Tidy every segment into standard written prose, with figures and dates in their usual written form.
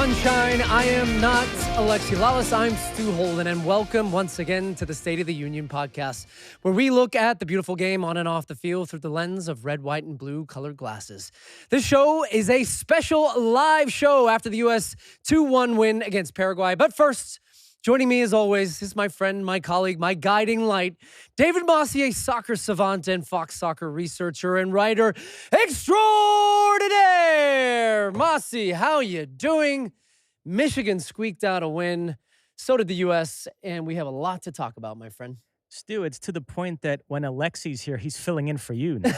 sunshine. I am not Alexi Lalas. I'm Stu Holden, and welcome once again to the State of the Union podcast, where we look at the beautiful game on and off the field through the lens of red, white, and blue colored glasses. This show is a special live show after the U.S. 2-1 win against Paraguay. But first, joining me as always is my friend, my colleague, my guiding light, David Mosse, a soccer savant and Fox Soccer researcher and writer extraordinaire. Mosse, how you doing? Michigan squeaked out a win. So did the U.S., and we have a lot to talk about, my friend. Stu, it's to the point that when Alexi's here, he's filling in for you now.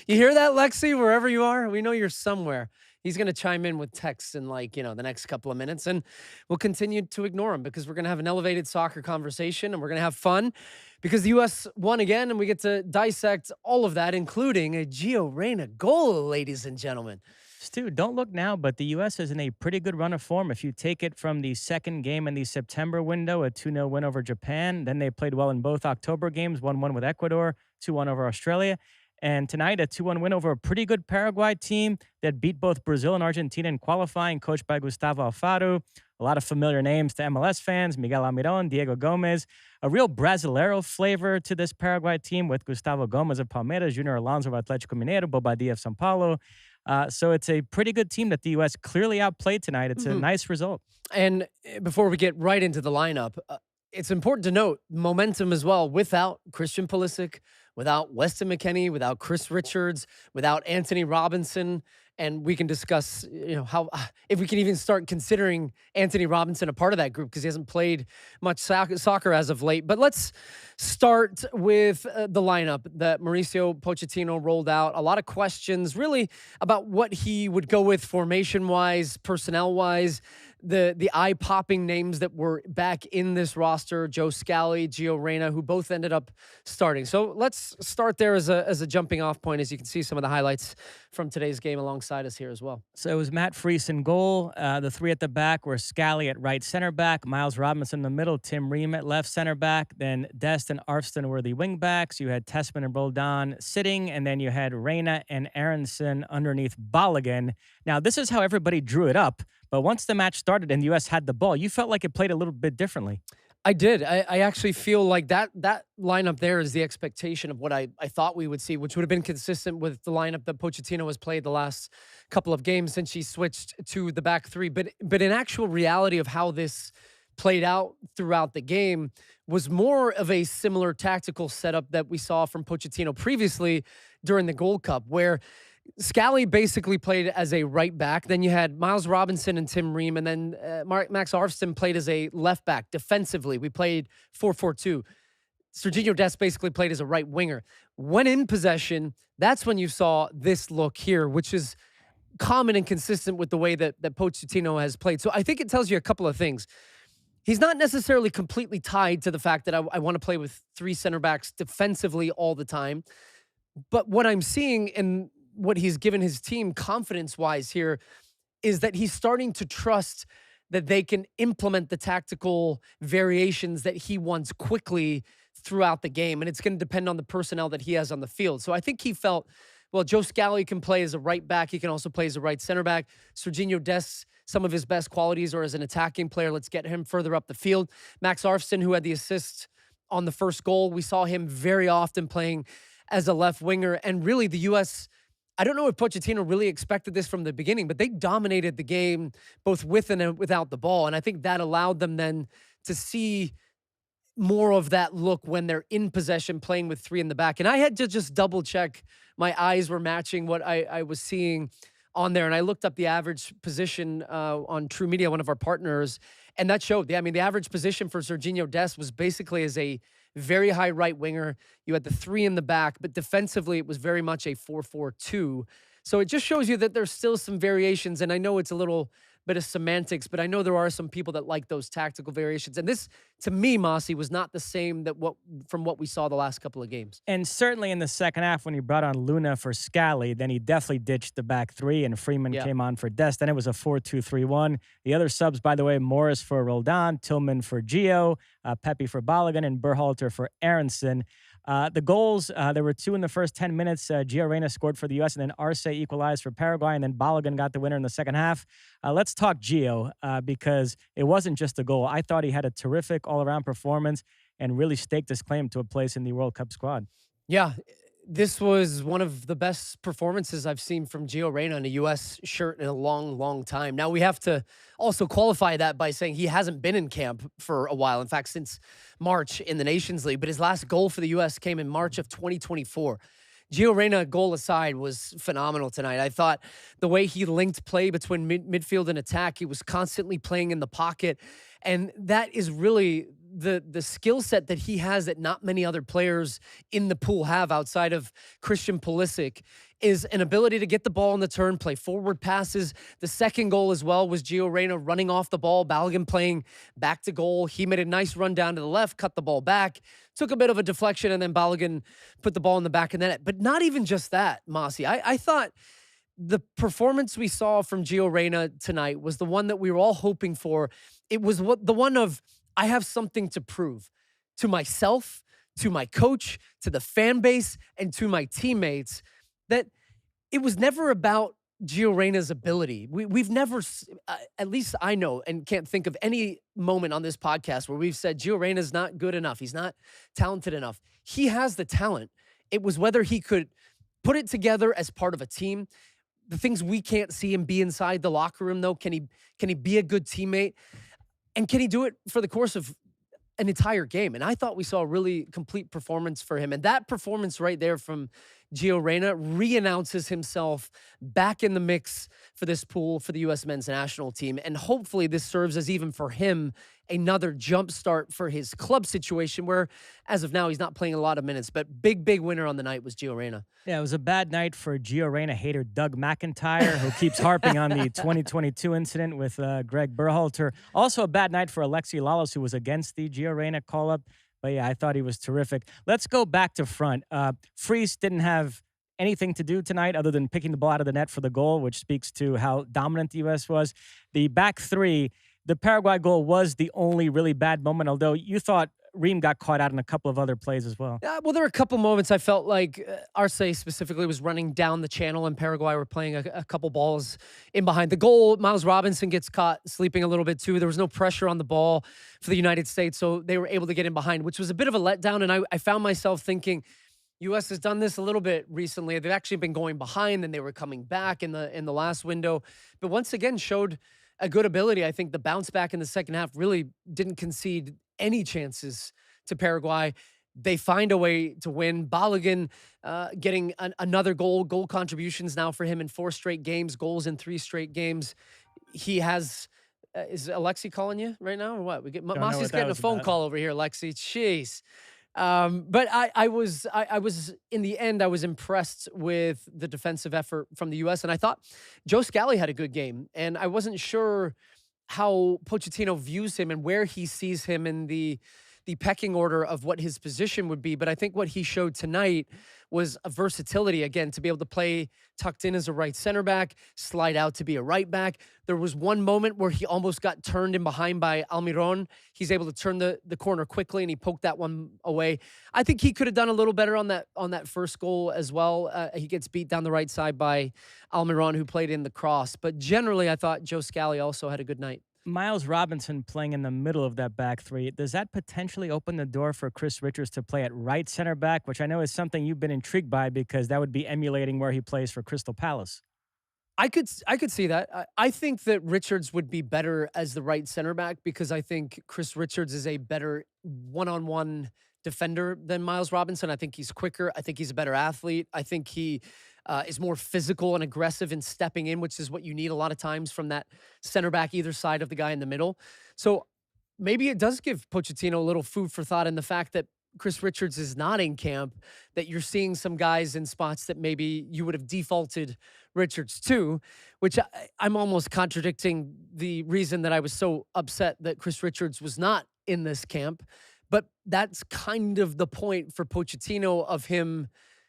You hear that, Lexi? Wherever you are, we know you're somewhere. He's going to chime in with texts in the next couple of minutes, and we'll continue to ignore him because we're going to have an elevated soccer conversation, and we're going to have fun because the U.S. won again, and we get to dissect all of that, including a Gio Reyna goal, ladies and gentlemen. Stu, don't look now, but the U.S. is in a pretty good run of form. If you take it from the second game in the September window, a 2-0 win over Japan, then they played well in both October games, 1-1 with Ecuador, 2-1 over Australia. And tonight, a 2-1 win over a pretty good Paraguay team that beat both Brazil and Argentina in qualifying, coached by Gustavo Alfaro. A lot of familiar names to MLS fans, Miguel Almiron, Diego Gomez. A real Brasileiro flavor to this Paraguay team with Gustavo Gomez of Palmeiras, Junior Alonso of Atlético Mineiro, Bobadilla of São Paulo. So it's a pretty good team that the U.S. clearly outplayed tonight. It's a nice result. And before we get right into the lineup, it's important to note momentum as well. Without Christian Pulisic, without Weston McKennie, without Chris Richards, without Anthony Robinson, and we can discuss, how if we can even start considering Anthony Robinson a part of that group because he hasn't played much soccer as of late. But let's start with the lineup that Mauricio Pochettino rolled out. A lot of questions really about what he would go with formation-wise, personnel-wise. The eye-popping names that were back in this roster, Joe Scally, Gio Reyna, who both ended up starting. So let's start there as a jumping-off point, as you can see some of the highlights from today's game alongside us here as well. So it was Matt Freese in goal. The three at the back were Scally at right center back, Miles Robinson in the middle, Tim Ream at left center back. Then Dest and Arfston were the wing backs. You had Tessman and Roldan sitting, and then you had Reyna and Aronson underneath Balogun. Now, this is how everybody drew it up. But once the match started and the U.S. had the ball, you felt like it played a little bit differently. I did. I actually feel like that lineup there is the expectation of what I thought we would see, which would have been consistent with the lineup that Pochettino has played the last couple of games since he switched to the back three. But in actual reality of how this played out throughout the game was more of a similar tactical setup that we saw from Pochettino previously during the Gold Cup, where Scally basically played as a right back. Then you had Miles Robinson and Tim Ream, and then Max Arfston played as a left back. Defensively, we played 4-4-2. Serginho Dest basically played as a right winger. When in possession, that's when you saw this look here, which is common and consistent with the way that Pochettino has played. So I think it tells you a couple of things. He's not necessarily completely tied to the fact that I want to play with three center backs defensively all the time. But what I'm seeing in what he's given his team confidence-wise here is that he's starting to trust that they can implement the tactical variations that he wants quickly throughout the game. And it's going to depend on the personnel that he has on the field. So I think he felt, well, Joe Scally can play as a right back. He can also play as a right center back. Serginho Dest, some of his best qualities are as an attacking player. Let's get him further up the field. Max Arfston, who had the assist on the first goal, we saw him very often playing as a left winger. And really the U.S., I don't know if Pochettino really expected this from the beginning, but they dominated the game both with and without the ball. And I think that allowed them then to see more of that look when they're in possession playing with three in the back. And I had to just double check my eyes were matching what I was seeing on there. And I looked up the average position on True Media, one of our partners, and that showed. I mean, the average position for Serginho Dest was basically as a very high right winger. You had the three in the back, but defensively it was very much a 4-4-2. So it just shows you that there's still some variations, and I know it's a little bit of semantics, but I know there are some people that like those tactical variations. And this, to me, Mosse, was not the same from what we saw the last couple of games. And certainly in the second half when he brought on Luna for Scally, then he definitely ditched the back three and Freeman came on for Dest. Then it was a 4-2-3-1. The other subs, by the way, Morris for Roldan, Tillman for Gio, Pepe for Balogun, and Berhalter for Aronson. The goals, there were two in the first 10 minutes. Gio Reyna scored for the U.S., and then Arce equalized for Paraguay, and then Balogun got the winner in the second half. Let's talk Gio because it wasn't just a goal. I thought he had a terrific all-around performance and really staked his claim to a place in the World Cup squad. Yeah, this was one of the best performances I've seen from Gio Reyna in a U.S. shirt in a long, long time. Now, we have to also qualify that by saying he hasn't been in camp for a while. In fact, since March in the Nations League. But his last goal for the U.S. came in March of 2024. Gio Reyna, goal aside, was phenomenal tonight. I thought the way he linked play between midfield and attack, he was constantly playing in the pocket. And that is really the skill set that he has that not many other players in the pool have outside of Christian Pulisic, is an ability to get the ball in the turn, play forward passes. The second goal as well was Gio Reyna running off the ball, Balogun playing back to goal. He made a nice run down to the left, cut the ball back, took a bit of a deflection, and then Balogun put the ball in the back of the net. But not even just that, Mosse. I thought the performance we saw from Gio Reyna tonight was the one that we were all hoping for. It was the one of, I have something to prove to myself, to my coach, to the fan base, and to my teammates, that it was never about Gio Reyna's ability. We've never, at least I know and can't think of any moment on this podcast where we've said Gio Reyna's not good enough. He's not talented enough. He has the talent. It was whether he could put it together as part of a team. The things we can't see him be inside the locker room, though, can he be a good teammate? And can he do it for the course of an entire game? And I thought we saw a really complete performance for him. And that performance right there from Gio Reyna re-announces himself back in the mix for this pool for the U.S. men's national team. And hopefully this serves as, even for him, another jump start for his club situation where, as of now, he's not playing a lot of minutes. But big winner on the night was Gio Reyna. Yeah, it was a bad night for Gio Reyna hater Doug McIntyre, who keeps harping on the 2022 incident with Greg Berhalter. Also a bad night for Alexi Lalas, who was against the Gio Reyna call-up. But yeah, I thought he was terrific. Let's go back to front. Freese didn't have anything to do tonight other than picking the ball out of the net for the goal, which speaks to how dominant the U.S. was. The back three, the Paraguay goal was the only really bad moment, although you thought Ream got caught out in a couple of other plays as well. Well, there were a couple moments I felt like Arce specifically was running down the channel, and Paraguay were playing a couple balls in behind the goal. Miles Robinson gets caught sleeping a little bit too. There was no pressure on the ball for the United States, so they were able to get in behind, which was a bit of a letdown. And I found myself thinking, U.S. has done this a little bit recently. They've actually been going behind, and they were coming back in the last window. But once again, showed a good ability. I think the bounce back in the second half really didn't concede any chances to Paraguay. They find a way to win. Balogun getting another goal contributions now for him in 4 straight games, goals in 3 straight games. He has, is Alexi calling you right now or what? Mosse's getting a phone call over here, Alexi. Jeez. But I was in the end, I was impressed with the defensive effort from the U.S. And I thought Joe Scally had a good game, and I wasn't sure how Pochettino views him and where he sees him in the pecking order of what his position would be. But I think what he showed tonight was a versatility, again, to be able to play tucked in as a right center back, slide out to be a right back. There was one moment where he almost got turned in behind by Almiron. He's able to turn the corner quickly, and he poked that one away. I think he could have done a little better on that first goal as well. He gets beat down the right side by Almiron, who played in the cross. But generally, I thought Joe Scally also had a good night. Miles Robinson playing in the middle of that back three, does that potentially open the door for Chris Richards to play at right center back, which I know is something you've been intrigued by because that would be emulating where he plays for Crystal Palace? I could see that. I think that Richards would be better as the right center back because I think Chris Richards is a better one-on-one defender than Miles Robinson. I think he's quicker. I think he's a better athlete. I think he is more physical and aggressive in stepping in, which is what you need a lot of times from that center back either side of the guy in the middle. So maybe it does give Pochettino a little food for thought in the fact that Chris Richards is not in camp, that you're seeing some guys in spots that maybe you would have defaulted Richards to, which I'm almost contradicting the reason that I was so upset that Chris Richards was not in this camp. But that's kind of the point for Pochettino of him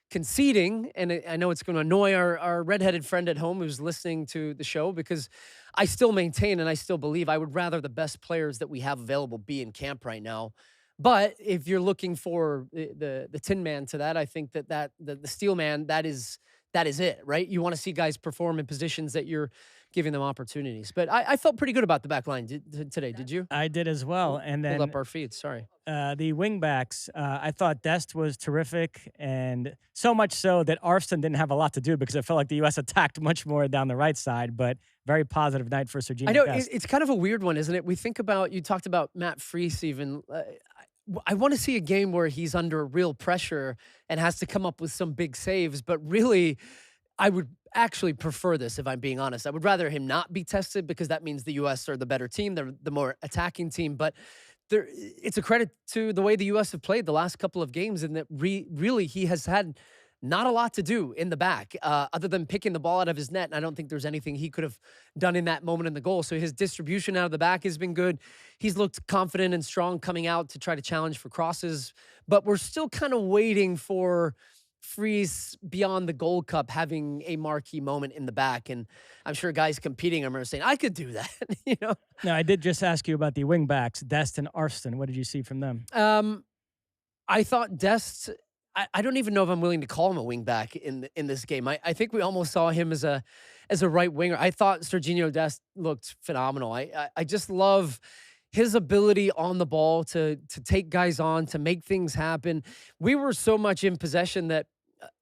conceding, and I know it's going to annoy our redheaded friend at home who's listening to the show, because I still maintain and I still believe I would rather the best players that we have available be in camp right now. But if you're looking for the Tin Man to that, I think the Steel Man, that is it, right? You want to see guys perform in positions that you're giving them opportunities. But I felt pretty good about the back line today. Did you? I did as well. And Pulled then up our feeds. Sorry. the wingbacks, I thought Dest was terrific, and so much so that Arfston didn't have a lot to do because it felt like the U.S. attacked much more down the right side. But very positive night for I Serginho know Dest. it's kind of a weird one, isn't it? We think about you talked about Matt Freese even. I want to see a game where he's under real pressure and has to come up with some big saves, but really I would actually prefer this if I'm being honest. I would rather him not be tested because that means the US are the better team, they're the more attacking team, but it's a credit to the way the US have played the last couple of games and that really he has had not a lot to do in the back other than picking the ball out of his net. And I don't think there's anything he could have done in that moment in the goal. So his distribution out of the back has been good. He's looked confident and strong coming out to try to challenge for crosses, but we're still kind of waiting for Freeze beyond the Gold Cup having a marquee moment in the back. And I'm sure guys competing him are saying, I could do that, you know? Now, I did just ask you about the wingbacks, Dest and Arfston. What did you see from them? I thought Dest. I don't even know if I'm willing to call him a wingback in this game. I think we almost saw him as a right winger. I thought Serginho Dest looked phenomenal. I just love his ability on the ball to take guys on, to make things happen. We were so much in possession that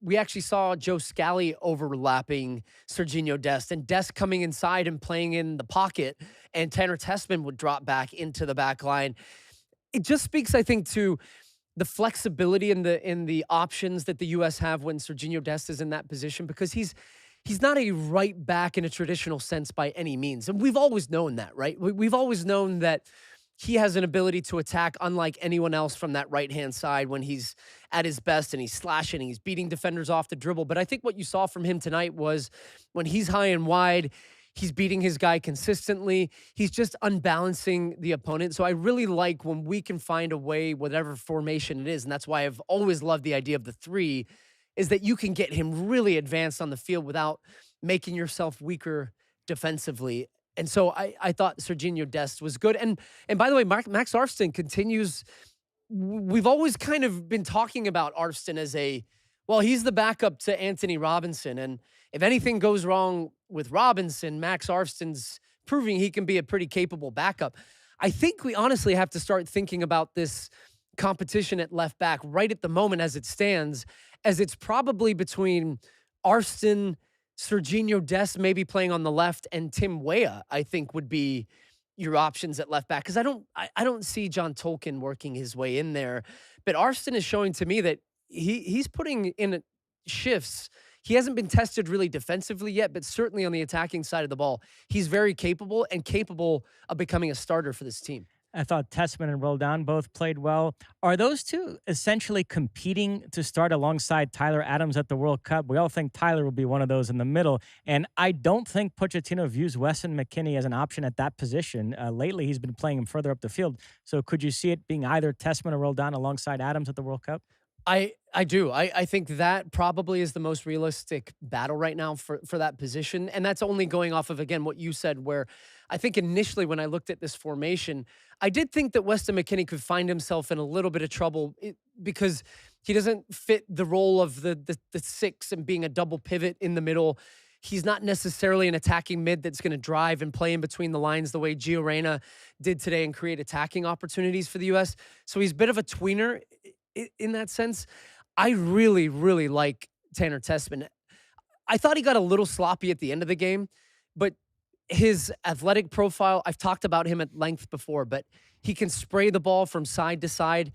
we actually saw Joe Scally overlapping Serginho Dest and Dest coming inside and playing in the pocket, and Tanner Tessman would drop back into the back line. It just speaks, I think, to the flexibility in the options that the U.S. have when Serginho Dest is in that position because he's not a right back in a traditional sense by any means. And we've always known that, right? We've always known that he has an ability to attack unlike anyone else from that right-hand side when he's at his best and he's slashing and he's beating defenders off the dribble. But I think what you saw from him tonight was when he's high and wide, he's beating his guy consistently. He's just unbalancing the opponent. So I really like when we can find a way, whatever formation it is, and that's why I've always loved the idea of the three, is that you can get him really advanced on the field without making yourself weaker defensively. And so I thought Serginho Dest was good. And by the way, Max Arfston continues. We've always kind of been talking about Arfston as he's the backup to Anthony Robinson. And if anything goes wrong with Robinson, Max Arfston's proving he can be a pretty capable backup. I think we honestly have to start thinking about this competition at left back right at the moment as it stands, as it's probably between Arfston, Serginho Dest maybe playing on the left, and Tim Weah, I think, would be your options at left back. Because I don't see John Tolkien working his way in there. But Arfston is showing to me that he's putting in shifts. He hasn't been tested really defensively yet, but certainly on the attacking side of the ball, he's very capable and capable of becoming a starter for this team. I thought Tessman and Roldan both played well. Are those two essentially competing to start alongside Tyler Adams at the World Cup? We all think Tyler will be one of those in the middle. And I don't think Pochettino views Weston McKennie as an option at that position. Lately, he's been playing him further up the field. So could you see it being either Tessman or Roldan alongside Adams at the World Cup? I do. I think that probably is the most realistic battle right now for that position. And that's only going off of, again, what you said, where I think initially when I looked at this formation, I did think that Weston McKennie could find himself in a little bit of trouble because he doesn't fit the role of the six and being a double pivot in the middle. He's not necessarily an attacking mid that's going to drive and play in between the lines the way Gio Reyna did today and create attacking opportunities for the U.S. So he's a bit of a tweener in that sense. I really, really like Tanner Tessman. I thought he got a little sloppy at the end of the game, but his athletic profile, I've talked about him at length before, but he can spray the ball from side to side.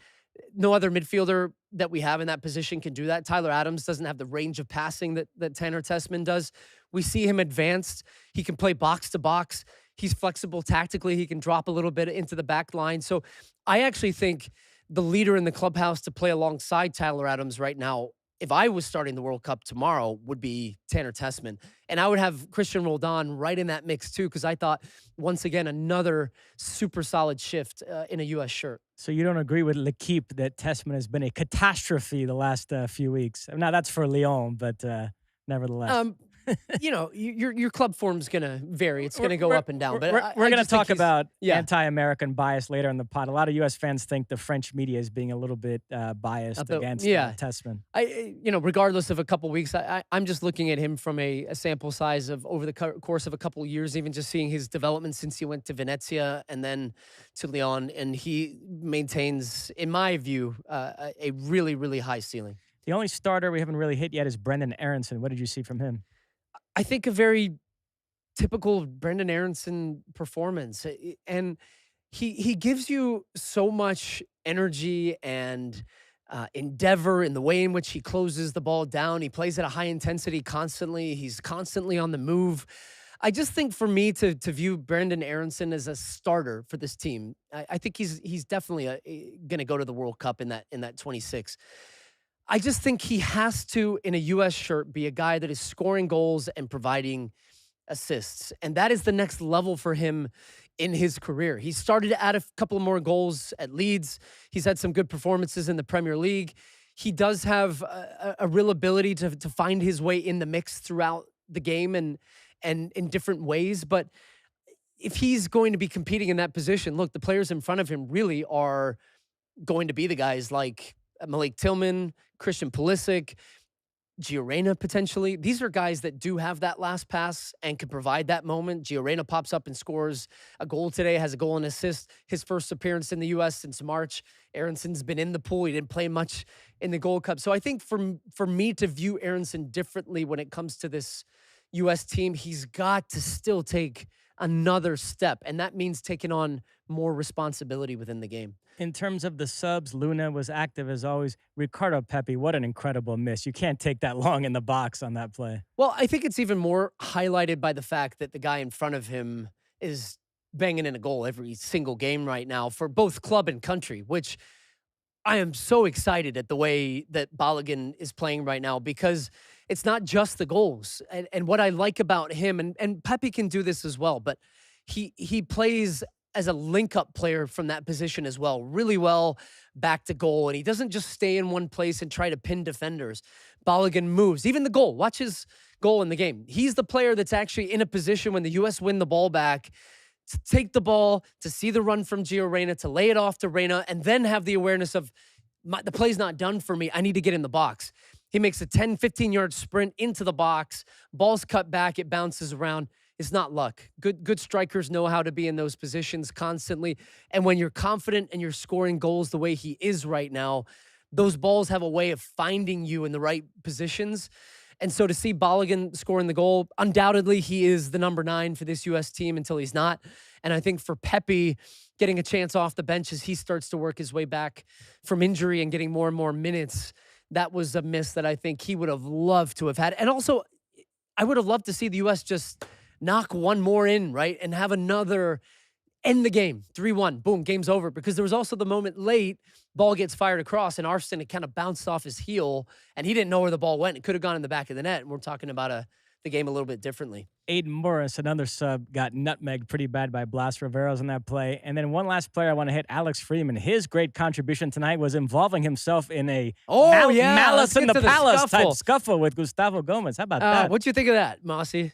No other midfielder that we have in that position can do that. Tyler Adams doesn't have the range of passing that Tanner Tessman does. We see him advanced. He can play box to box. He's flexible tactically. He can drop a little bit into the back line. So I actually think the leader in the clubhouse to play alongside Tyler Adams right now, if I was starting the World Cup tomorrow, would be Tanner Tessman. And I would have Christian Roldan right in that mix too, because I thought, once again, another super solid shift in a U.S. shirt. So you don't agree with L'Equipe that Tessman has been a catastrophe the last few weeks? Now, that's for Lyon, but nevertheless. Your club form's gonna vary. It's gonna go up and down. But We're I going to just think talk about yeah, anti-American bias later in the pod. A lot of U.S. fans think the French media is being a little bit biased against yeah. Tessman. Regardless of a couple weeks, I'm just looking at him from a sample size of over the course of a couple years, even just seeing his development since he went to Venezia and then to Lyon, and he maintains, in my view, a really, really high ceiling. The only starter we haven't really hit yet is Brendan Aronson. What did you see from him? I think a very typical Brendan Aronson performance, and he gives you so much energy and endeavor in the way in which he closes the ball down. He plays at a high intensity constantly. He's constantly on the move. I just think for me to view Brendan Aronson as a starter for this team, I think he's definitely going to go to the World Cup in that 26. I just think he has to, in a U.S. shirt, be a guy that is scoring goals and providing assists. And that is the next level for him in his career. He started to add a couple more goals at Leeds. He's had some good performances in the Premier League. He does have a real ability to find his way in the mix throughout the game and in different ways. But if he's going to be competing in that position, look, the players in front of him really are going to be the guys like Malik Tillman, Christian Pulisic, Gio Reyna potentially. These are guys that do have that last pass and can provide that moment. Gio Reyna pops up and scores a goal today, has a goal and assist. His first appearance in the U.S. since March. Aronson's been in the pool. He didn't play much in the Gold Cup. So I think for me to view Aronson differently when it comes to this U.S. team, he's got to still take another step, and that means taking on more responsibility within the game. In terms of the subs, Luna was active as always. Ricardo Pepi, what an incredible miss. You can't take that long in the box on that play. Well, I think it's even more highlighted by the fact that the guy in front of him is banging in a goal every single game right now for both club and country, which I am so excited at the way that Balogun is playing right now, because it's not just the goals. And what I like about him, and Pepe can do this as well, but he plays as a link-up player from that position as well, really well back to goal. And he doesn't just stay in one place and try to pin defenders. Balogun moves. Even the goal. Watch his goal in the game. He's the player that's actually in a position when the U.S. win the ball back to take the ball, to see the run from Gio Reyna, to lay it off to Reyna, and then have the awareness of, the play's not done for me. I need to get in the box. He makes a 10, 15-yard sprint into the box. Ball's cut back. It bounces around. It's not luck. Good strikers know how to be in those positions constantly. And when you're confident and you're scoring goals the way he is right now, those balls have a way of finding you in the right positions. And so to see Balogun scoring the goal, undoubtedly he is the number 9 for this U.S. team until he's not. And I think for Pepe, getting a chance off the bench as he starts to work his way back from injury and getting more and more minutes, that was a miss that I think he would have loved to have had. And also, I would have loved to see the U.S. just knock one more in, right? And have another, end the game, 3-1, boom, game's over. Because there was also the moment late, ball gets fired across, and Arston, it kind of bounced off his heel, and he didn't know where the ball went. It could have gone in the back of the net, and we're talking about the game a little bit differently. Aiden Morris, another sub, got nutmegged pretty bad by Blas Riveros in that play. And then one last player I want to hit, Alex Freeman. His great contribution tonight was involving himself in a malice in the palace type scuffle with Gustavo Gomez. How about that? What'd you think of that, Mosse?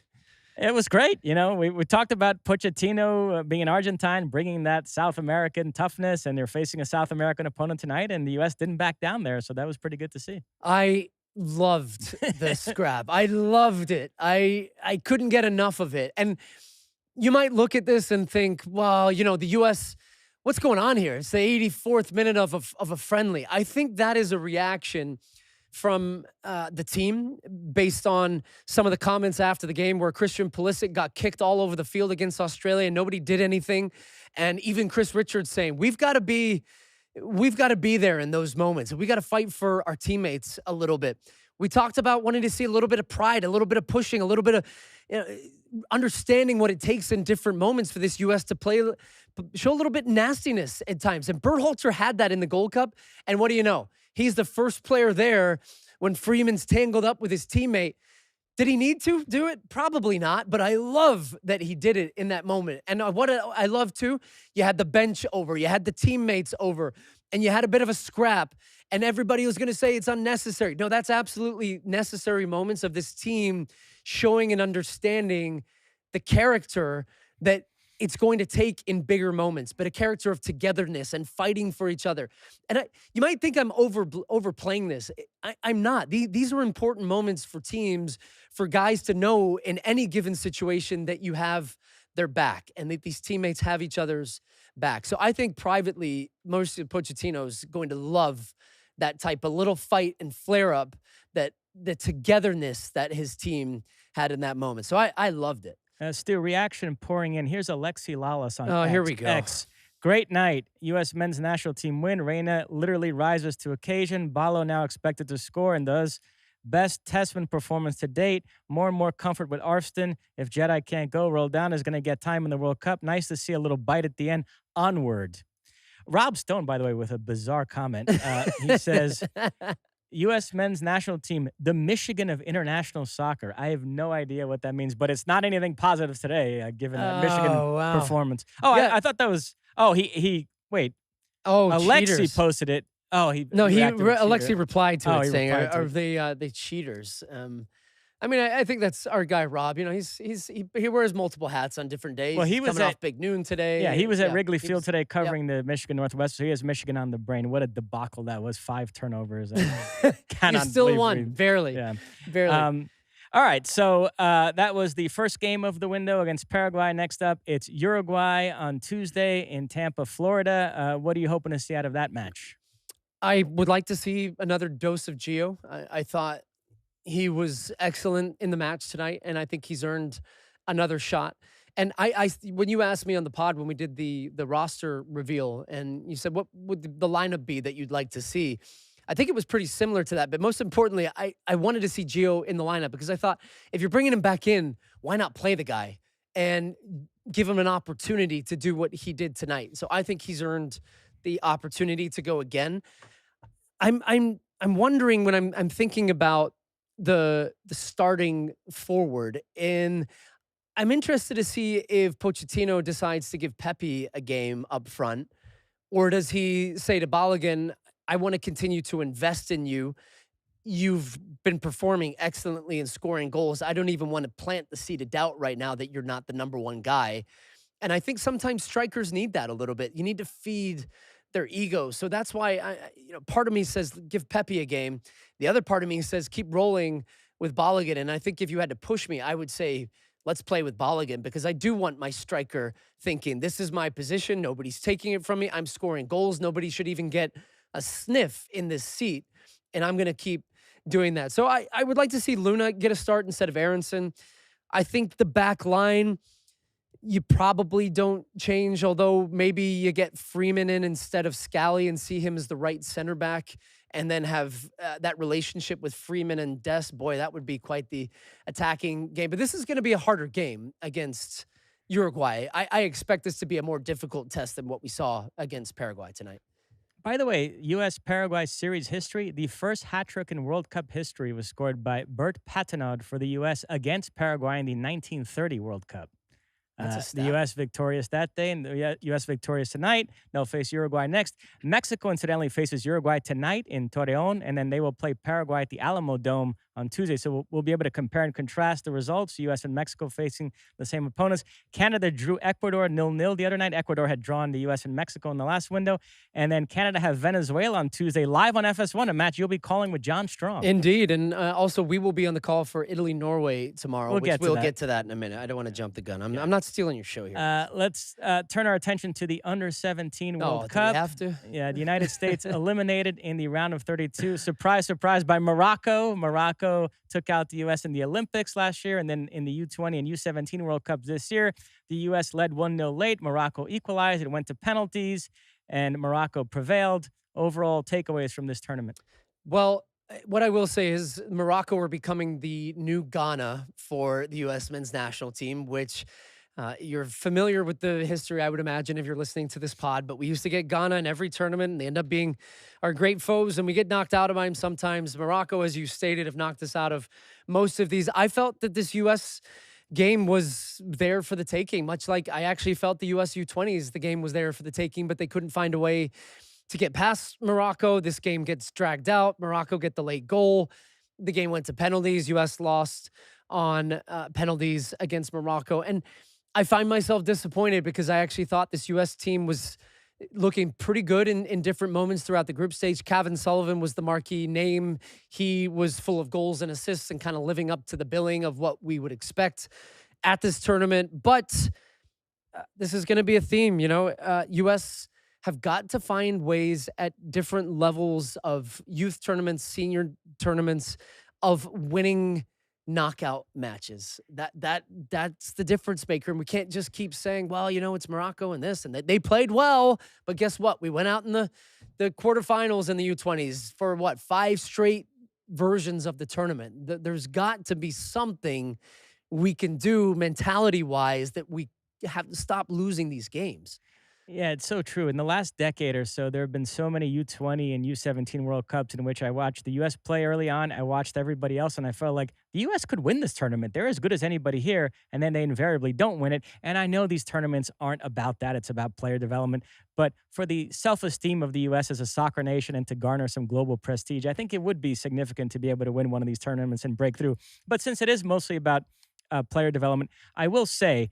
It was great. You know, we talked about Pochettino being an Argentine, bringing that South American toughness, and they're facing a South American opponent tonight, and the U.S. didn't back down there, so that was pretty good to see. I loved the scrap. I loved it. I couldn't get enough of it. And you might look at this and think, well, the U.S., what's going on here? It's the 84th minute of a friendly. I think that is a reaction from the team based on some of the comments after the game where Christian Pulisic got kicked all over the field against Australia and nobody did anything. And even Chris Richards saying, we've got to be there in those moments. We got to fight for our teammates a little bit. We talked about wanting to see a little bit of pride, a little bit of pushing, a little bit of understanding what it takes in different moments for this U.S. to play, show a little bit nastiness at times. And Berhalter had that in the Gold Cup. And what do you know? He's the first player there when Freeman's tangled up with his teammate. Did he need to do it? Probably not, but I love that he did it in that moment. And what I love, too, you had the bench over. You had the teammates over. and you had a bit of a scrap, and everybody was going to say it's unnecessary. No, that's absolutely necessary moments of this team showing and understanding the character that it's going to take in bigger moments, but a character of togetherness and fighting for each other. And you might think I'm overplaying this. I'm not. These are important moments for teams, for guys to know in any given situation that you have their back and that these teammates have each other's back. So I think privately, Mauricio Pochettino's going to love that type of little fight and flare up, that the togetherness that his team had in that moment. So I loved it. Stu, reaction pouring in. Here's Alexi Lalas on Here we go. X. Great night. U.S. men's national team win. Reina literally rises to occasion. Balo now expected to score and does. Best Testament performance to date. More and more comfort with Arfston. If Jedi can't go, Roldan is going to get time in the World Cup. Nice to see a little bite at the end. Onward. Rob Stone, by the way, with a bizarre comment. He says, U.S. men's national team, the Michigan of international soccer. I have no idea what that means, but it's not anything positive today, given that Michigan performance. Oh, yeah. I thought that was. Oh, he wait. Oh, Alexi cheaters. Posted it. Oh, Alexi replied to it saying, replied to "Are they cheaters?" I mean, I think that's our guy Rob. You know, he wears multiple hats on different days. Well, he's coming off Big Noon today. Yeah, he was at Wrigley Field today covering the Michigan Northwest. So he has Michigan on the brain. What a debacle that was! 5 turnovers. You still won, barely. Yeah, barely. All right, so that was the first game of the window against Paraguay. Next up, it's Uruguay on Tuesday in Tampa, Florida. What are you hoping to see out of that match? I would like to see another dose of Gio. I thought he was excellent in the match tonight, and I think he's earned another shot. And when you asked me on the pod when we did the roster reveal, and you said, what would the lineup be that you'd like to see? I think it was pretty similar to that. But most importantly, I wanted to see Gio in the lineup because I thought if you're bringing him back in, why not play the guy and give him an opportunity to do what he did tonight? So I think he's earned the opportunity to go again. I'm wondering when I'm thinking about the starting forward, and I'm interested to see if Pochettino decides to give Pepe a game up front, or does he say to Balogun, I want to continue to invest in you. You've been performing excellently and scoring goals. I don't even want to plant the seed of doubt right now that you're not the number one guy. And I think sometimes strikers need that a little bit. You need to feed their ego. So that's why part of me says give Pepe a game. The other part of me says keep rolling with Balogun. And I think if you had to push me, I would say let's play with Balogun, because I do want my striker thinking this is my position. Nobody's taking it from me. I'm scoring goals. Nobody should even get a sniff in this seat. And I'm going to keep doing that. So I would like to see Luna get a start instead of Aronson. I think the back line, you probably don't change, although maybe you get Freeman in instead of Scally and see him as the right center back, and then have that relationship with Freeman and Des. Boy, that would be quite the attacking game. But this is going to be a harder game against Uruguay. I expect this to be a more difficult test than what we saw against Paraguay tonight. By the way, U.S.-Paraguay series history, the first hat-trick in World Cup history was scored by Bert Patenaude for the U.S. against Paraguay in the 1930 World Cup. The U.S. victorious that day, and the U.S. victorious tonight. They'll face Uruguay next. Mexico, incidentally, faces Uruguay tonight in Torreon, and then they will play Paraguay at the Alamo Dome on Tuesday. So we'll be able to compare and contrast the results. U.S. and Mexico facing the same opponents. Canada drew Ecuador 0-0 the other night. Ecuador had drawn the U.S. and Mexico in the last window. And then Canada have Venezuela on Tuesday, live on FS1, a match you'll be calling with John Strong. Indeed. And also, we will be on the call for Italy-Norway tomorrow, we'll get to that in a minute. I don't want to jump the gun. I'm not stealing your show here. Let's turn our attention to the Under-17 World Cup. Do we have to? Yeah, the United States eliminated in the round of 32. Surprise, surprise, by Morocco. Morocco took out the U.S. in the Olympics last year, and then in the U20 and U17 World Cups this year, the U.S. led 1-0 late. Morocco equalized. It went to penalties, and Morocco prevailed. Overall takeaways from this tournament? Well, what I will say is Morocco are becoming the new Ghana for the U.S. men's national team, which you're familiar with the history, I would imagine, if you're listening to this pod. But we used to get Ghana in every tournament, and they end up being our great foes, and we get knocked out of them sometimes. Morocco, as you stated, have knocked us out of most of these. I felt that this U.S. game was there for the taking, much like I actually felt the U.S. U20s, the game was there for the taking, but they couldn't find a way to get past Morocco. This game gets dragged out. Morocco get the late goal. The game went to penalties. US lost on penalties against Morocco. And I find myself disappointed because I actually thought this US team was looking pretty good in different moments throughout the group stage. Kevin Sullivan was the marquee name. He was full of goals and assists and kind of living up to the billing of what we would expect at this tournament. But this is going to be a theme, US have got to find ways at different levels of youth tournaments, senior tournaments, of winning knockout matches. That's the difference maker. And we can't just keep saying, well, it's Morocco and this and that. They played well, but guess what? We went out in the quarterfinals in the U20s for what, 5 straight versions of the tournament. There's got to be something we can do mentality wise that we have to stop losing these games. Yeah, it's so true. In the last decade or so, there have been so many U20 and U17 World Cups in which I watched the U.S. play early on. I watched everybody else, and I felt like the U.S. could win this tournament. They're as good as anybody here, and then they invariably don't win it. And I know these tournaments aren't about that. It's about player development. But for the self-esteem of the U.S. as a soccer nation and to garner some global prestige, I think it would be significant to be able to win one of these tournaments and break through. But since it is mostly about player development, I will say,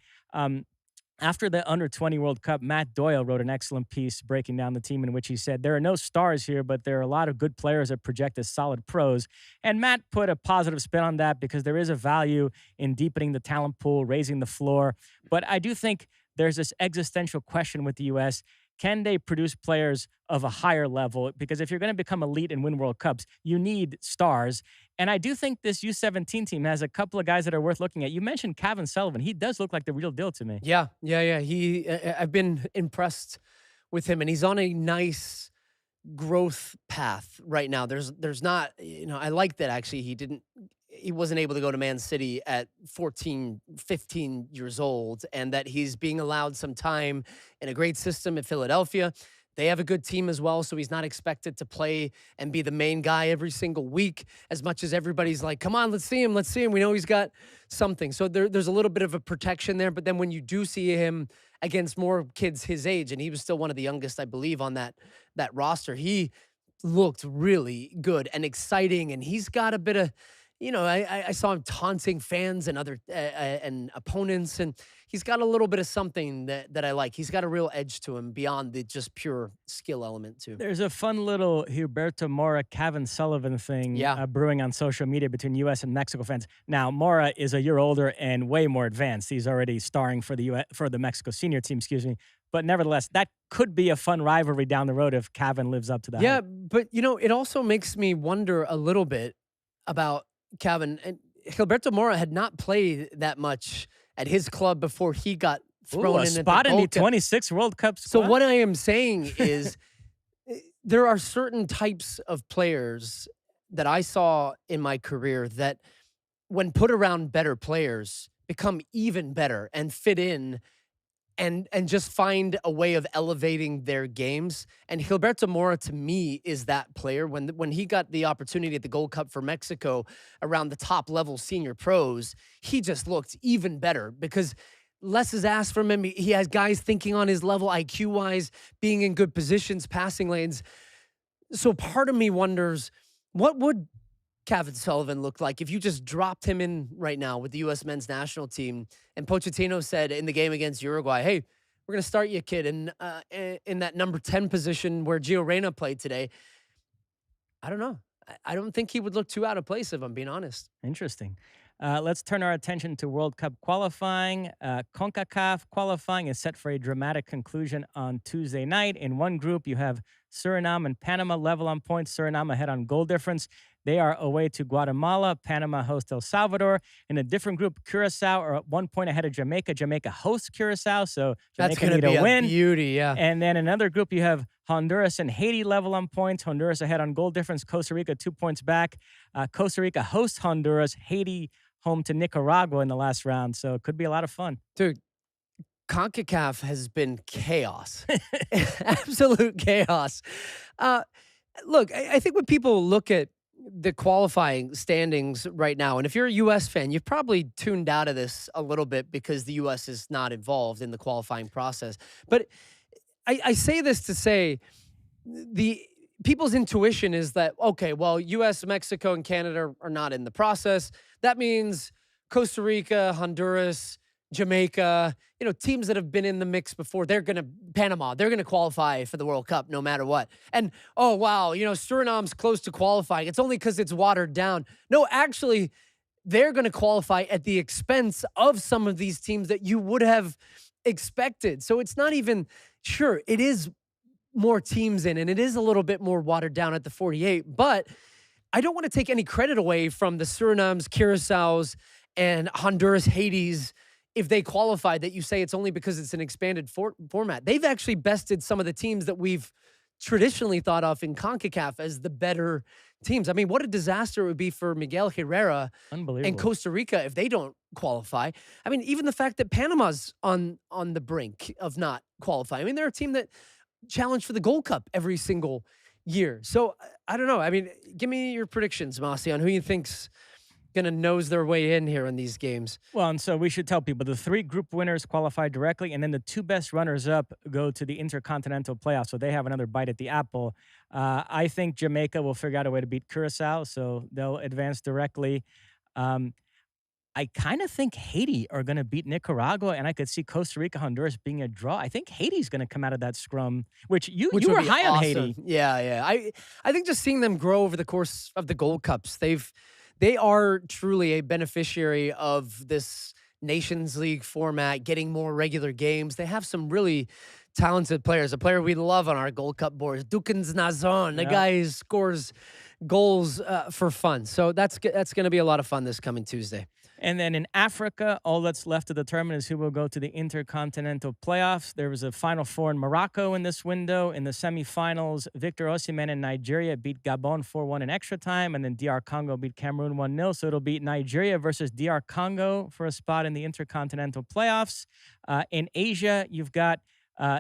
after the Under-20 World Cup, Matt Doyle wrote an excellent piece breaking down the team in which he said, there are no stars here, but there are a lot of good players that project as solid pros. And Matt put a positive spin on that because there is a value in deepening the talent pool, raising the floor. But I do think there's this existential question with the U.S. Can they produce players of a higher level? Because if you're going to become elite and win World Cups, you need stars. And I do think this U17 team has a couple of guys that are worth looking at. You mentioned Kevin Sullivan. He does look like the real deal to me. Yeah. I've been impressed with him, and he's on a nice growth path right now. There's not, I like that actually he wasn't able to go to Man City at 14, 15 years old, and that he's being allowed some time in a great system at Philadelphia. They have a good team as well, so he's not expected to play and be the main guy every single week as much as everybody's like, come on, let's see him. We know he's got something. So there's a little bit of a protection there, but then when you do see him against more kids his age, and he was still one of the youngest, I believe, on that roster, he looked really good and exciting, and he's got a bit of, I saw him taunting fans and other and opponents, and he's got a little bit of something that I like. He's got a real edge to him beyond the just pure skill element too. There's a fun little Gilberto Mora, Kevin Sullivan thing brewing on social media between U.S. and Mexico fans. Now, Mora is a year older and way more advanced. He's already starring for the Mexico senior team, But nevertheless, that could be a fun rivalry down the road if Kevin lives up to that. Yeah, but it also makes me wonder a little bit about Kevin. And Gilberto Mora had not played that much at his club before he got thrown in. Spot in the 26 World Cup squad. So what I am saying is there are certain types of players that I saw in my career that when put around better players become even better and fit in and just find a way of elevating their games. And Gilberto Mora, to me, is that player. When he got the opportunity at the Gold Cup for Mexico around the top level senior pros, he just looked even better because less is asked from him. He has guys thinking on his level, IQ-wise, being in good positions, passing lanes. So part of me wonders, what would Kevin Sullivan look like if you just dropped him in right now with the U.S. men's national team and Pochettino said in the game against Uruguay, hey, we're going to start you, kid, in that number 10 position where Gio Reyna played today. I don't know. I don't think he would look too out of place if I'm being honest. Interesting. Let's turn our attention to World Cup qualifying. CONCACAF qualifying is set for a dramatic conclusion on Tuesday night. In one group, you have Suriname and Panama level on points. Suriname ahead on goal difference. They are away to Guatemala. Panama hosts El Salvador. In a different group, Curacao are at 1 point ahead of Jamaica. Jamaica hosts Curacao, so Jamaica need a win. Beauty, yeah. And then another group, you have Honduras and Haiti level on points. Honduras ahead on goal difference. Costa Rica 2 points back. Costa Rica hosts Honduras. Haiti home to Nicaragua in the last round, so it could be a lot of fun. Dude, CONCACAF has been chaos. Absolute chaos. Look, I think when people look at the qualifying standings right now, and if you're a U.S. fan, you've probably tuned out of this a little bit because the U.S. is not involved in the qualifying process. But I say this to say, the people's intuition is that, okay, well, US, Mexico, and Canada are not in the process. That means Costa Rica, Honduras, Jamaica, teams that have been in the mix before, Panama, they're going to qualify for the World Cup no matter what. And, oh, wow, Suriname's close to qualifying. It's only because it's watered down. No, actually, they're going to qualify at the expense of some of these teams that you would have expected. So it's not even, sure, it is more teams in, and it is a little bit more watered down at the 48, but I don't want to take any credit away from the Surinames, Curaçaos, and Honduras, Hades if they qualify, that you say it's only because it's an expanded format. They've actually bested some of the teams that we've traditionally thought of in CONCACAF as the better teams. I mean, what a disaster it would be for Miguel Herrera and Unbelievable. Costa Rica if they don't qualify. I mean, even the fact that Panama's on the brink of not qualifying. I mean, they're a team that challenge for the Gold Cup every single year. So I don't know. I mean, give me your predictions, Mosse, on who you think's going to nose their way in here in these games. Well, and so we should tell people the 3 group winners qualify directly, and then the 2 best runners up go to the Intercontinental Playoffs, so they have another bite at the apple. I think Jamaica will figure out a way to beat Curacao, so they'll advance directly. I kind of think Haiti are going to beat Nicaragua, and I could see Costa Rica, Honduras being a draw. I think Haiti's going to come out of that scrum, which you Which were would be high on awesome. Haiti. Yeah. I think just seeing them grow over the course of the Gold Cups, they are truly a beneficiary of this Nations League format, getting more regular games. They have some really talented players. A player we love on our Gold Cup boards, Dukans Nazon, the guy who scores goals for fun. So that's going to be a lot of fun this coming Tuesday. And then in Africa, all that's left to determine is who will go to the Intercontinental Playoffs. There was a Final Four in Morocco in this window. In the semifinals, Victor Osimhen and Nigeria beat Gabon 4-1 in extra time, and then DR Congo beat Cameroon 1-0. So it'll be Nigeria versus DR Congo for a spot in the Intercontinental Playoffs. In Asia, you've got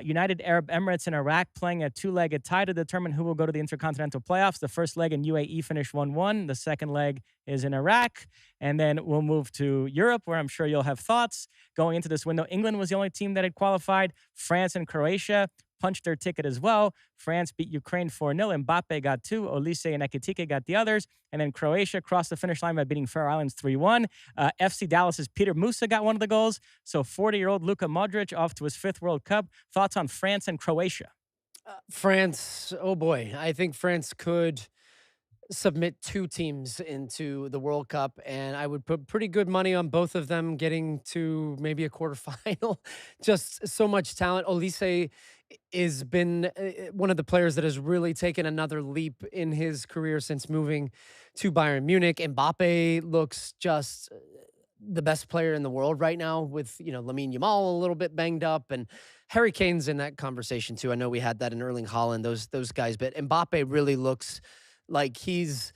United Arab Emirates and Iraq playing a 2-legged tie to determine who will go to the Intercontinental Playoffs. The first leg in UAE finished 1-1. The second leg is in Iraq. And then we'll move to Europe, where I'm sure you'll have thoughts. Going into this window, England was the only team that had qualified. France and Croatia punched their ticket as well. France beat Ukraine 4-0. Mbappe got 2. Olise and Ekitike got the others. And then Croatia crossed the finish line by beating Faroe Islands 3-1. FC Dallas's Peter Musa got one of the goals. So 40-year-old Luka Modric off to his 5th World Cup. Thoughts on France and Croatia? France, oh boy. I think France could submit 2 teams into the World Cup, and I would put pretty good money on both of them getting to maybe a quarterfinal. Just so much talent. Olise has been one of the players that has really taken another leap in his career since moving to Bayern Munich. Mbappe looks just the best player in the world right now with, Lamine Yamal a little bit banged up, and Harry Kane's in that conversation too. I know we had that in Erling Haaland, those guys, but Mbappe really looks like he's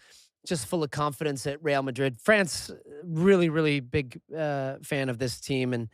just full of confidence at Real Madrid. France, really, really big fan of this team. And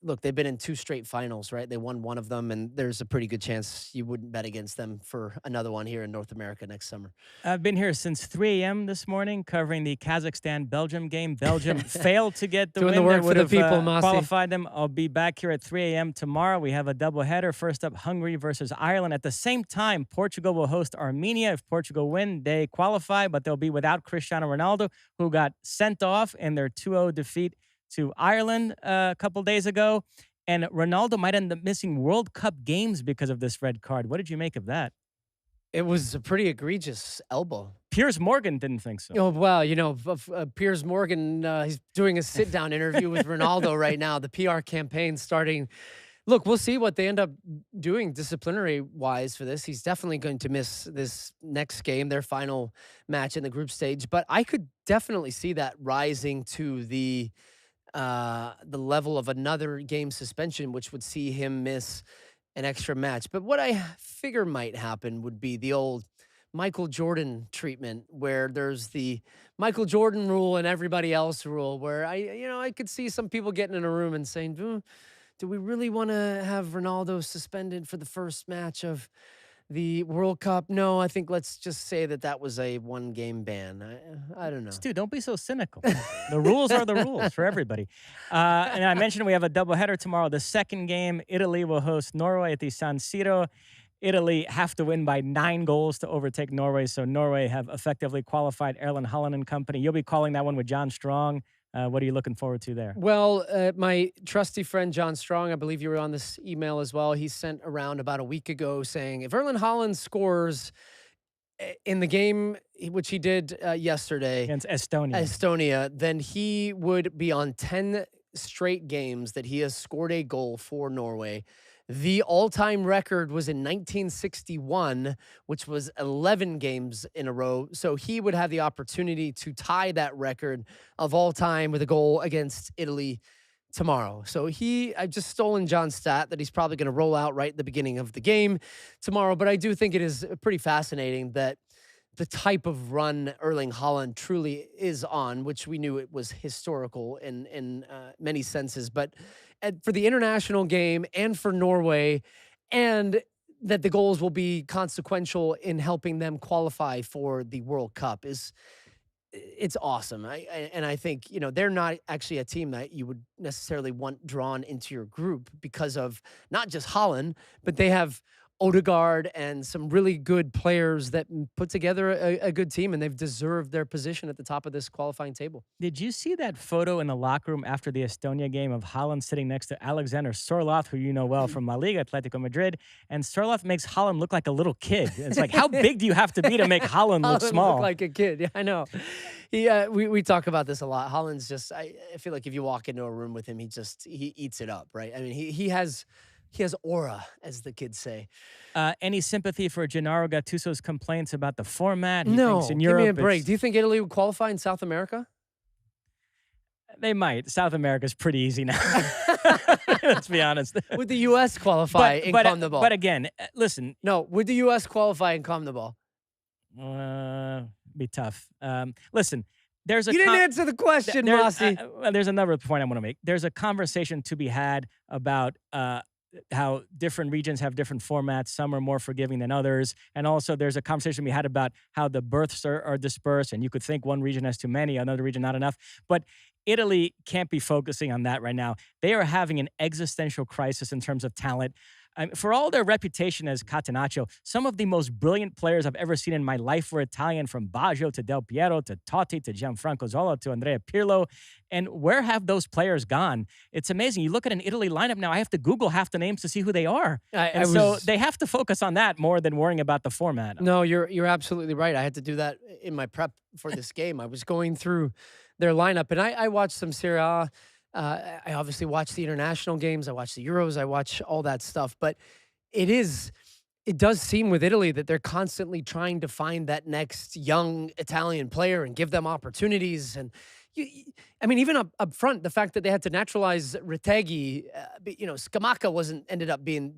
look, they've been in 2 straight finals, right? They won one of them, and there's a pretty good chance you wouldn't bet against them for another one here in North America next summer. I've been here since 3 a.m. this morning covering the Kazakhstan-Belgium game. Belgium failed to get the Doing win the work that for would the have people, Mosse. qualified them. I'll be back here at 3 a.m. tomorrow. We have a doubleheader. First up, Hungary versus Ireland. At the same time, Portugal will host Armenia. If Portugal win, they qualify, but they'll be without Cristiano Ronaldo, who got sent off in their 2-0 defeat to Ireland a couple days ago. And Ronaldo might end up missing World Cup games because of this red card. What did you make of that? It was a pretty egregious elbow. Piers Morgan didn't think so. Oh, well, Piers Morgan, he's doing a sit-down interview with Ronaldo right now. The PR campaign starting. Look, we'll see what they end up doing disciplinary-wise for this. He's definitely going to miss this next game, their final match in the group stage. But I could definitely see that rising to the level of another game suspension, which would see him miss an extra match. But what I figure might happen would be the old Michael Jordan treatment, where there's the Michael Jordan rule and everybody else rule, where I could see some people getting in a room and saying, do we really want to have Ronaldo suspended for the first match of the World Cup? No, I think let's just say that was a 1-game ban. I don't know. Dude, don't be so cynical. The rules are the rules for everybody. And I mentioned we have a doubleheader tomorrow. The second game, Italy will host Norway at the San Siro. Italy have to win by 9 goals to overtake Norway. So Norway have effectively qualified Erling Haaland and company. You'll be calling that one with John Strong. What are you looking forward to there? Well, my trusty friend John Strong, I believe you were on this email as well. He sent around about a week ago saying if Erling Haaland scores in the game, which he did yesterday Against Estonia. Estonia, then he would be on 10 straight games that he has scored a goal for Norway. The all-time record was in 1961, which was 11 games in a row. So he would have the opportunity to tie that record of all time with a goal against Italy tomorrow. So I've just stolen John's stat that he's probably going to roll out right at the beginning of the game tomorrow. But I do think it is pretty fascinating that the type of run Erling Haaland truly is on, which we knew it was historical in many senses, but for the international game and for Norway, and that the goals will be consequential in helping them qualify for the World Cup it's awesome. And I think, they're not actually a team that you would necessarily want drawn into your group because of not just Haaland, but they have Odegaard and some really good players that put together a good team, and they've deserved their position at the top of this qualifying table. Did you see that photo in the locker room after the Estonia game of Haaland sitting next to Alexander Sorloth, who you know well from La Liga, Atletico Madrid? And Sorloth makes Haaland look like a little kid. It's like, how big do you have to be to make Haaland look small? Look like a kid. Yeah, I know. We talk about this a lot. Haaland's just, I feel like if you walk into a room with him, he eats it up, right? I mean, he has aura, as the kids say. Any sympathy for Gennaro Gattuso's complaints about the format? No, thinks in give Europe me a break. Do you think Italy would qualify in South America? They might. South America's pretty easy now. Let's be honest. Would the U.S. qualify and calm the ball? But again, listen. No, would the U.S. qualify and calm the ball? Be tough. Listen. You didn't answer the question, Mosse. There's another point I want to make. There's a conversation to be had about how different regions have different formats. Some are more forgiving than others. And also there's a conversation we had about how the berths are dispersed, and you could think one region has too many, another region not enough. But Italy can't be focusing on that right now. They are having an existential crisis in terms of talent. For all their reputation as Catenaccio, some of the most brilliant players I've ever seen in my life were Italian, from Baggio to Del Piero to Totti to Gianfranco Zola to Andrea Pirlo. And where have those players gone? It's amazing. You look at an Italy lineup now, I have to Google half the names to see who they are. So they have to focus on that more than worrying about the format. No, you're absolutely right. I had to do that in my prep for this game. I was going through their lineup, and I watched some Serie A. I obviously watch the international games. I watch the Euros. I watch all that stuff. But it does seem with Italy that they're constantly trying to find that next young Italian player and give them opportunities. And even up front, the fact that they had to naturalize Retegui, Scamacca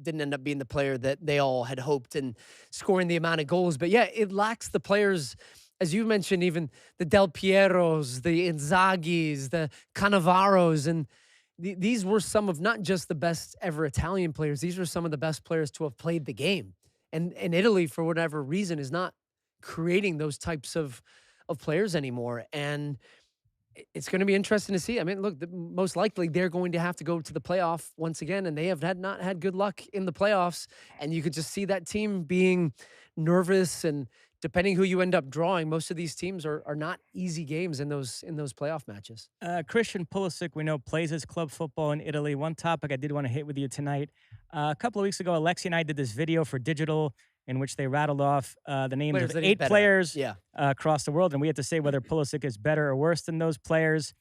didn't end up being the player that they all had hoped and scoring the amount of goals. But yeah, it lacks the players, as you mentioned, even the Del Pieros, the Inzaghis, the Cannavaros, and these were some of not just the best ever Italian players. These were some of the best players to have played the game. And Italy, for whatever reason, is not creating those types of players anymore. And it's going to be interesting to see. I mean, look, most likely they're going to have to go to the playoff once again, and they have not had good luck in the playoffs. And you could just see that team being nervous, and depending who you end up drawing, most of these teams are not easy games in those playoff matches. Christian Pulisic, we know, plays his club football in Italy. One topic I did want to hit with you tonight. A couple of weeks ago, Alexi and I did this video for Digital in which they rattled off the names of 8 players across the world, and we had to say whether Pulisic is better or worse than those players.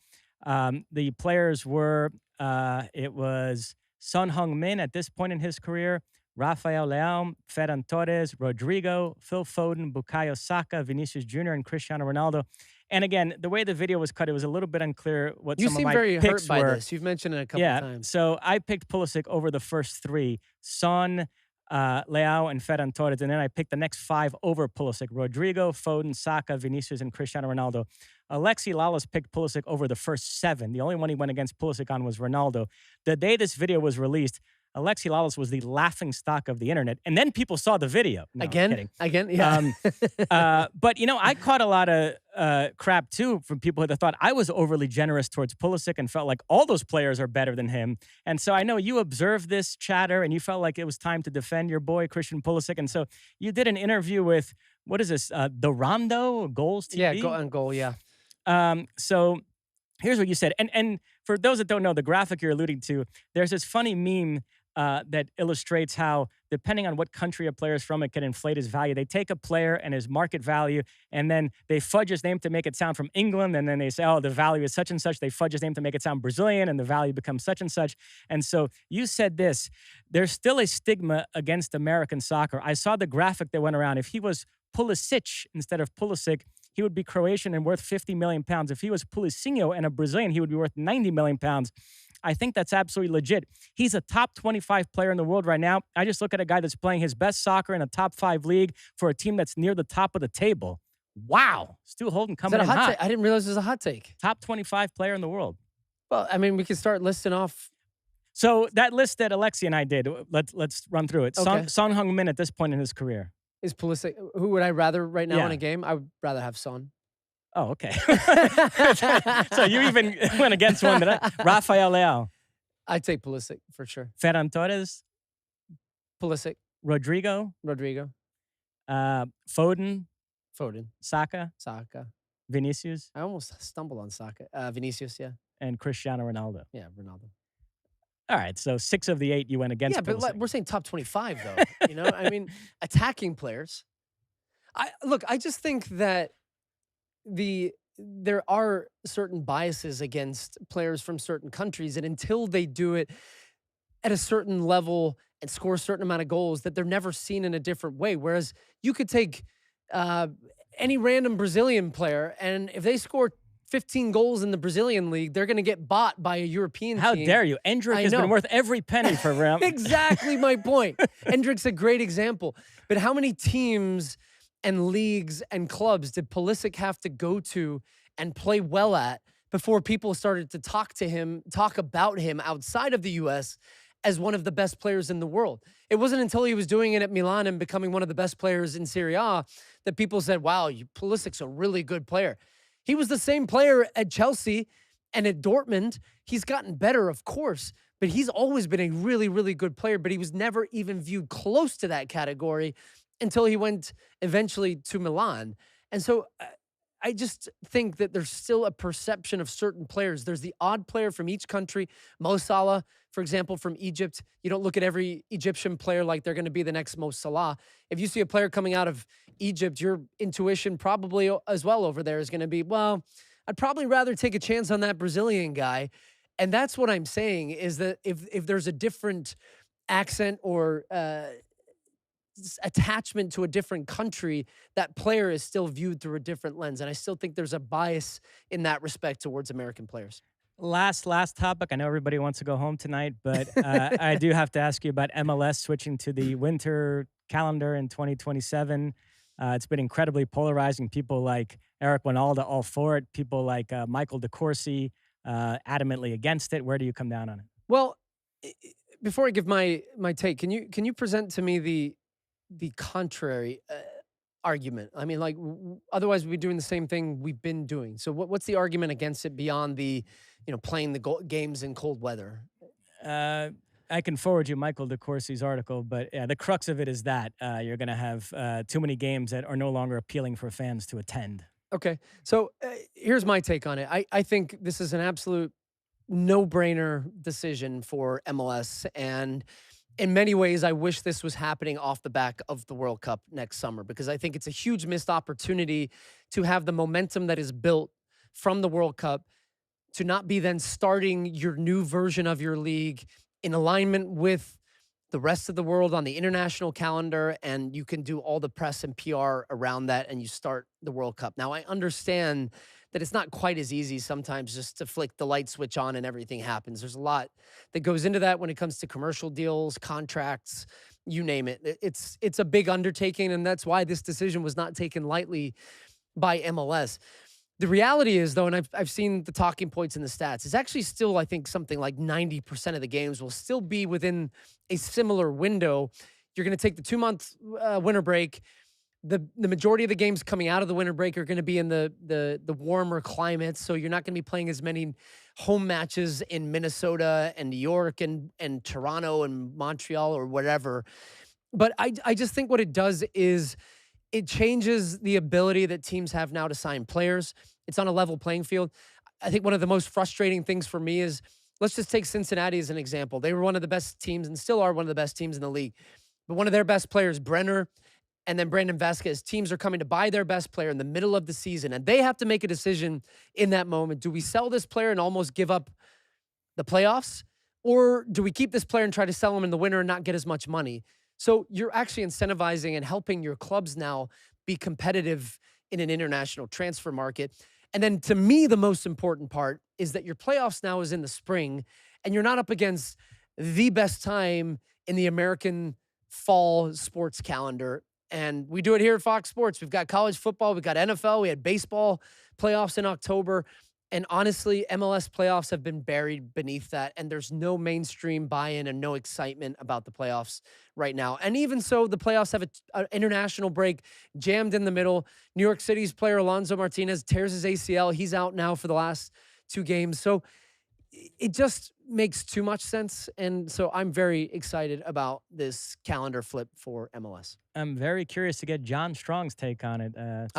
The players were, it was Son Heung-min at this point in his career, Rafael Leão, Ferran Torres, Rodrigo, Phil Foden, Bukayo Saka, Vinicius Jr., and Cristiano Ronaldo. And again, the way the video was cut, it was a little bit unclear what some of my picks were. You seem very hurt by this. You've mentioned it a couple of times. So I picked Pulisic over the first 3, Son, Leão, and Ferran Torres, and then I picked the next 5 over Pulisic: Rodrigo, Foden, Saka, Vinicius, and Cristiano Ronaldo. Alexi Lalas picked Pulisic over the first 7. The only one he went against Pulisic on was Ronaldo. The day this video was released, Alexi Lalas was the laughing stock of the internet. And then people saw the video. No, I'm kidding. Again, yeah. But, I caught a lot of crap, too, from people that thought I was overly generous towards Pulisic and felt like all those players are better than him. And so I know you observed this chatter and you felt like it was time to defend your boy, Christian Pulisic. And so you did an interview with, what is this, the Rondo Goals TV? Yeah, goal, yeah. So here's what you said. And for those that don't know, the graphic you're alluding to, there's this funny meme that illustrates how, depending on what country a player is from, it can inflate his value. They take a player and his market value, and then they fudge his name to make it sound from England, and then they say, oh, the value is such and such. They fudge his name to make it sound Brazilian, and the value becomes such and such. And so you said this, there's still a stigma against American soccer. I saw the graphic that went around. If he was Pulisic instead of Pulisic, he would be Croatian and worth 50 million pounds. If he was Pulicinho and a Brazilian, he would be worth 90 million pounds. I think that's absolutely legit. He's a top 25 player in the world right now. I just look at a guy that's playing his best soccer in a top 5 league for a team that's near the top of the table. Wow. Stu Holden coming in hot. I didn't realize it was a hot take. Top 25 player in the world. Well, I mean, we can start listing off. So that list that Alexi and I did, let's run through it. Okay. Son Heung-min at this point in his career. Is Pulisic, who would I rather right now Yeah. in a game? I would rather have Son. Oh, okay. So you even went against one that Rafael Leao. I'd take Pulisic for sure. Ferran Torres. Pulisic, Rodrigo. Foden. Saka. Vinicius. I almost stumbled on Saka. Vinicius, yeah. And Cristiano Ronaldo. Yeah, Ronaldo. All right, so 6 of the 8 you went against. Yeah, but Pulisic. we're saying top 25 though. I mean, attacking players. I just think that there are certain biases against players from certain countries, and until they do it at a certain level and score a certain amount of goals, that they're never seen in a different way. Whereas you could take any random Brazilian player, and if they score 15 goals in the Brazilian league, they're going to get bought by a European How team. dare you? Endrick has been worth every penny for Real. Exactly my point. Endrick's a great example. But how many teams and leagues and clubs did Pulisic have to go to and play well at before people started to talk about him outside of the U.S. as one of the best players in the world? It wasn't until he was doing it at Milan and becoming one of the best players in Serie A that people said, wow, Pulisic's a really good player. He was the same player at Chelsea and at Dortmund. He's gotten better, of course, but he's always been a really, really good player, but he was never even viewed close to that category until he went eventually to Milan. And so I just think that there's still a perception of certain players. There's the odd player from each country. Mo Salah, for example, from Egypt. You don't look at every Egyptian player like they're going to be the next Mo Salah. If you see a player coming out of Egypt, your intuition probably as well over there is going to be, well, I'd probably rather take a chance on that Brazilian guy. And that's what I'm saying, is that if there's a different accent or attachment to a different country, that player is still viewed through a different lens. And I still think there's a bias in that respect towards American players. Last topic. I know everybody wants to go home tonight, but I do have to ask you about MLS switching to the winter calendar in 2027. It's been incredibly polarizing. People like Eric Winalda all for it. People like Michael DeCourcy adamantly against it. Where do you come down on it? Well, before I give my take, can you present to me the contrary argument? I mean, like, otherwise we're doing the same thing we've been doing. So what's the argument against it beyond the, playing the games in cold weather? I can forward you Michael DeCourcy's article, but yeah, the crux of it is that you're going to have too many games that are no longer appealing for fans to attend. Okay. So here's my take on it. I think this is an absolute no-brainer decision for MLS, and in many ways, I wish this was happening off the back of the World Cup next summer, because I think it's a huge missed opportunity to have the momentum that is built from the World Cup to not be then starting your new version of your league in alignment with the rest of the world on the international calendar, and you can do all the press and PR around that, and you start the World Cup. Now, I understand that it's not quite as easy sometimes just to flick the light switch on and everything happens. There's a lot that goes into that when it comes to commercial deals, contracts, you name it. It's a big undertaking, and that's why this decision was not taken lightly by MLS. The reality is, though, and I've seen the talking points in the stats, it's actually still, I think, something like 90% of the games will still be within a similar window. You're going to take the 2-month winter break. The majority of the games coming out of the winter break are going to be in the warmer climates, so you're not going to be playing as many home matches in Minnesota and New York and Toronto and Montreal or whatever. But I just think what it does is it changes the ability that teams have now to sign players. It's on a level playing field. I think one of the most frustrating things for me is, let's just take Cincinnati as an example. They were one of the best teams and still are one of the best teams in the league. But one of their best players, Brenner, and then Brandon Vasquez, teams are coming to buy their best player in the middle of the season, and they have to make a decision in that moment. Do we sell this player and almost give up the playoffs? Or do we keep this player and try to sell him in the winter and not get as much money? So you're actually incentivizing and helping your clubs now be competitive in an international transfer market. And then to me, the most important part is that your playoffs now is in the spring, and you're not up against the best time in the American fall sports calendar. And we do it here at Fox Sports. We've got college football, we've got NFL, we had baseball playoffs in October. And honestly, MLS playoffs have been buried beneath that, and there's no mainstream buy-in and no excitement about the playoffs right now. And even so, the playoffs have an international break jammed in the middle. New York City's player Alonso Martinez tears his ACL. He's out now for the last 2 games. So it just makes too much sense. And so I'm very excited about this calendar flip for MLS. I'm very curious to get John Strong's take on it.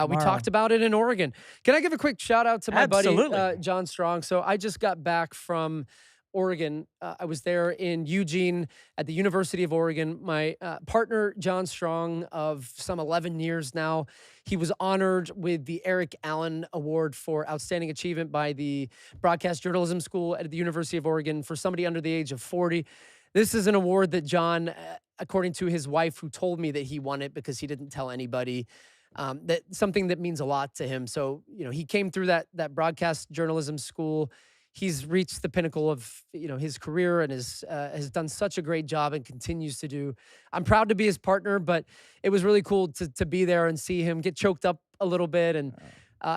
We talked about it in Oregon. Can I give a quick shout out to my buddy, John Strong? So I just got back from Oregon. I was there in Eugene at the University of Oregon. My partner, John Strong, of some 11 years now, he was honored with the Eric Allen Award for Outstanding Achievement by the Broadcast Journalism School at the University of Oregon for somebody under the age of 40. This is an award that John, according to his wife, who told me that he won it because he didn't tell anybody, that something that means a lot to him. So, he came through that broadcast journalism school. He's reached the pinnacle of, his career and has done such a great job and continues to do. I'm proud to be his partner, but it was really cool to be there and see him get choked up a little bit. And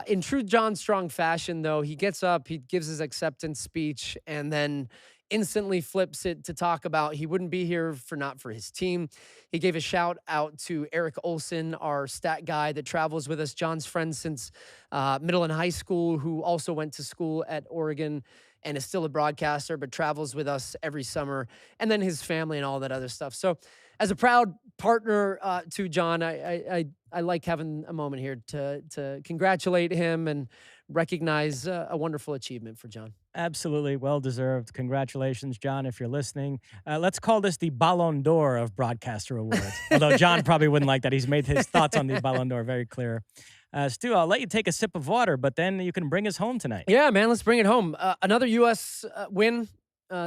in true John Strong fashion, though, he gets up, he gives his acceptance speech, and then instantly flips it to talk about he wouldn't be here not for his team. He gave a shout out to Eric Olson, our stat guy that travels with us, John's friend since middle and high school, who also went to school at Oregon and is still a broadcaster, but travels with us every summer, and then his family and all that other stuff. So as a proud partner to John, I like having a moment here to congratulate him and recognize a wonderful achievement for John. Absolutely. Well-deserved. Congratulations, John, if you're listening. Let's call this the Ballon d'Or of broadcaster awards. Although John probably wouldn't like that. He's made his thoughts on the Ballon d'Or very clear. Stu, I'll let you take a sip of water, but then you can bring us home tonight. Yeah, man, let's bring it home. Another U.S. Win,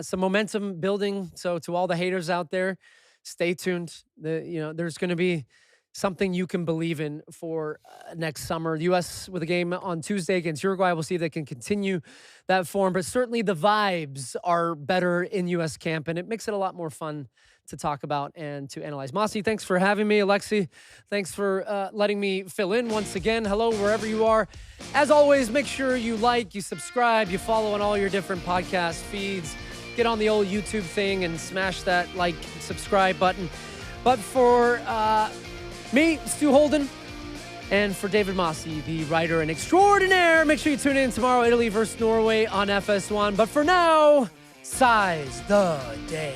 some momentum building. So to all the haters out there, stay tuned. There's going to be something you can believe in for next summer. The U.S. with a game on Tuesday against Uruguay. We'll see if they can continue that form. But certainly the vibes are better in U.S. camp, and it makes it a lot more fun to talk about and to analyze. Mosse, thanks for having me. Alexi, thanks for letting me fill in once again. Hello, wherever you are. As always, make sure you like, you subscribe, you follow on all your different podcast feeds. Get on the old YouTube thing and smash that like, subscribe button. But for me, Stu Holden, and for David Mosse, the writer and extraordinaire, make sure you tune in tomorrow, Italy versus Norway on FS1. But for now, size the day.